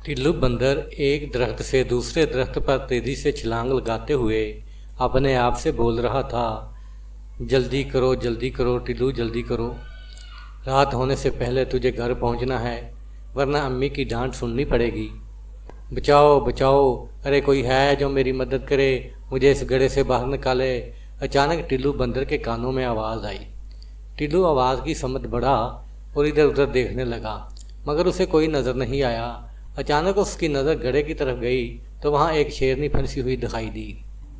टिल्लू बंदर एक दरख्त से दूसरे दरख्त पर तेजी से छलांग लगाते हुए अपने आप से बोल रहा था, जल्दी करो टिल्लू, जल्दी करो। रात होने से पहले तुझे घर पहुंचना है, वरना अम्मी की डांट सुननी पड़ेगी। बचाओ बचाओ, अरे कोई है जो मेरी मदद करे, मुझे इस गड्ढे से बाहर निकाले। अचानक टिल्लू बंदर के कानों में आवाज़ आई। टिल्लू आवाज़ की समझ बढ़ा और इधर उधर देखने लगा, मगर उसे कोई नज़र नहीं आया। अचानक उसकी नज़र गड्ढे की तरफ गई तो वहाँ एक शेरनी फंसी हुई दिखाई दी।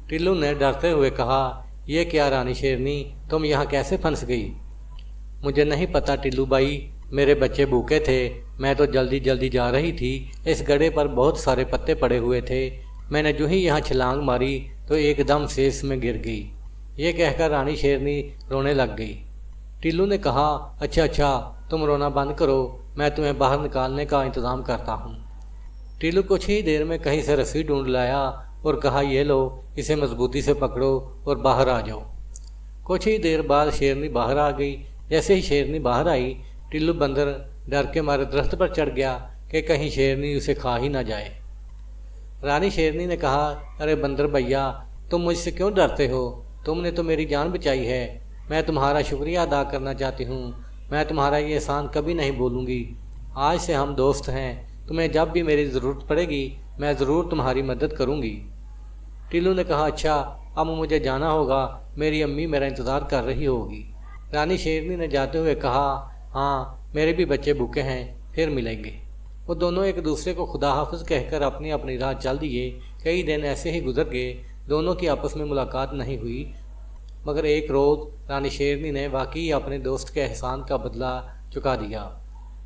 टिल्लू ने डरते हुए कहा, यह क्या रानी शेरनी, तुम यहाँ कैसे फंस गई? मुझे नहीं पता टिल्लू भाई, मेरे बच्चे भूखे थे, मैं तो जल्दी जल्दी जा रही थी। इस गड्ढे पर बहुत सारे पत्ते पड़े हुए थे, मैंने जो ही यहाँ छलांग मारी तो एकदम से इसमें गिर गई। ये कहकर रानी शेरनी रोने लग गई। टिल्लू ने कहा, अच्छा तुम रोना बंद करो, मैं तुम्हें बाहर निकालने का इंतज़ाम करता हूँ। टिल्लू कुछ ही देर में कहीं से रस्सी ढूंढ लाया और कहा, ये लो, इसे मजबूती से पकड़ो और बाहर आ जाओ। कुछ ही देर बाद शेरनी बाहर आ गई। जैसे ही शेरनी बाहर आई, टिल्लू बंदर डर के मारे दरख्त पर चढ़ गया कि कहीं शेरनी उसे खा ही ना जाए। रानी शेरनी ने कहा, अरे बंदर भैया, तुम मुझसे क्यों डरते हो? तुमने तो मेरी जान बचाई है, मैं तुम्हारा शुक्रिया अदा करना चाहती हूँ। मैं तुम्हारा ये एहसान कभी नहीं भूलूंगी। आज से हम दोस्त हैं, तुम्हें जब भी मेरी ज़रूरत पड़ेगी मैं ज़रूर तुम्हारी मदद करूँगी। टिल्लू ने कहा, अच्छा अब मुझे जाना होगा, मेरी अम्मी मेरा इंतज़ार कर रही होगी। रानी शेरनी ने जाते हुए कहा, हाँ मेरे भी बच्चे भूखे हैं, फिर मिलेंगे। वो दोनों एक दूसरे को खुदा हाफिज़ कहकर अपनी अपनी राह चल दिए। कई दिन ऐसे ही गुजर गए, दोनों की आपस में मुलाकात नहीं हुई। मगर एक रोज़ रानी शेरनी ने वाकई अपने दोस्त के एहसान का बदला चुका दिया।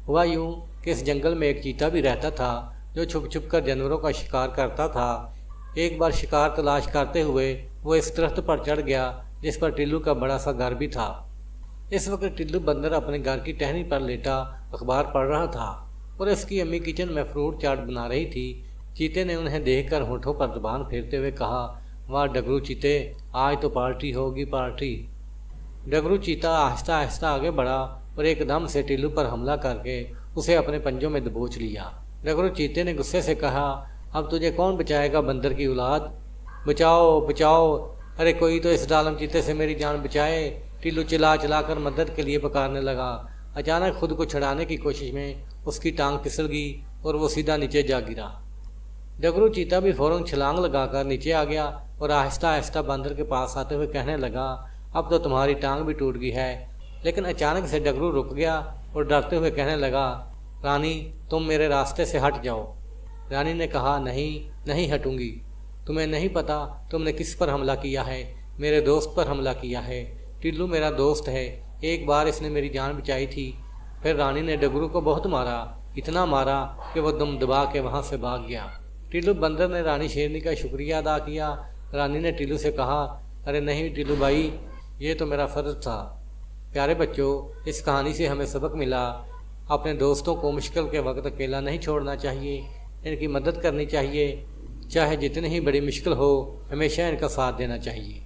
हुआ यूँ कि इस जंगल में एक चीता भी रहता था जो छुप छुप कर जानवरों का शिकार करता था। एक बार शिकार तलाश करते हुए वो इस दरख्त पर चढ़ गया जिस पर टिल्लू का बड़ा सा घर भी था। इस वक्त टिल्लू बंदर अपने घर की टहनी पर लेटा अखबार पढ़ रहा था और इसकी अम्मी किचन में फ्रूट चाट बना रही थी। चीते ने उन्हें देखकर होठों पर जुबान फेरते हुए कहा, वाह डगरू चीते, आज तो पार्टी होगी पार्टी। डगरू चीता आहिस्ता आहिस्ता आगे बढ़ा और एकदम से टिल्लू पर हमला करके उसे अपने पंजों में दबोच लिया। डगरू चीते ने गुस्से से कहा, अब तुझे कौन बचाएगा बंदर की औलाद? बचाओ बचाओ, अरे कोई तो इस डालम चीते से मेरी जान बचाए। टिल्लू चिल्ला चिल्ला कर मदद के लिए पुकारने लगा। अचानक खुद को छुड़ाने की कोशिश में उसकी टांग फिसल गई और वो सीधा नीचे जा गिरा। डगरू चीता भी फौरन छलांग लगाकर नीचे आ गया और आहिस्ता आहिस्ता बंदर के पास आते हुए कहने लगा, अब तो तुम्हारी टांग भी टूट गई है। लेकिन अचानक से डगरू रुक गया और डरते हुए कहने लगा, रानी तुम मेरे रास्ते से हट जाओ। रानी ने कहा, नहीं हटूंगी। तुम्हें नहीं पता तुमने किस पर हमला किया है? मेरे दोस्त पर हमला किया है। टिल्लू मेरा दोस्त है, एक बार इसने मेरी जान बचाई थी। फिर रानी ने डगरू को बहुत मारा, इतना मारा कि वह दम दबा के वहाँ से भाग गया। टिल्लू बंदर ने रानी शेरनी का शुक्रिया अदा किया। रानी ने टिल्लू से कहा, अरे नहीं टिल्लू भाई, ये तो मेरा फ़र्ज़ था। प्यारे बच्चों, इस कहानी से हमें सबक मिला, अपने दोस्तों को मुश्किल के वक्त अकेला नहीं छोड़ना चाहिए, इनकी मदद करनी चाहिए। चाहे जितनी ही बड़ी मुश्किल हो, हमेशा इनका साथ देना चाहिए।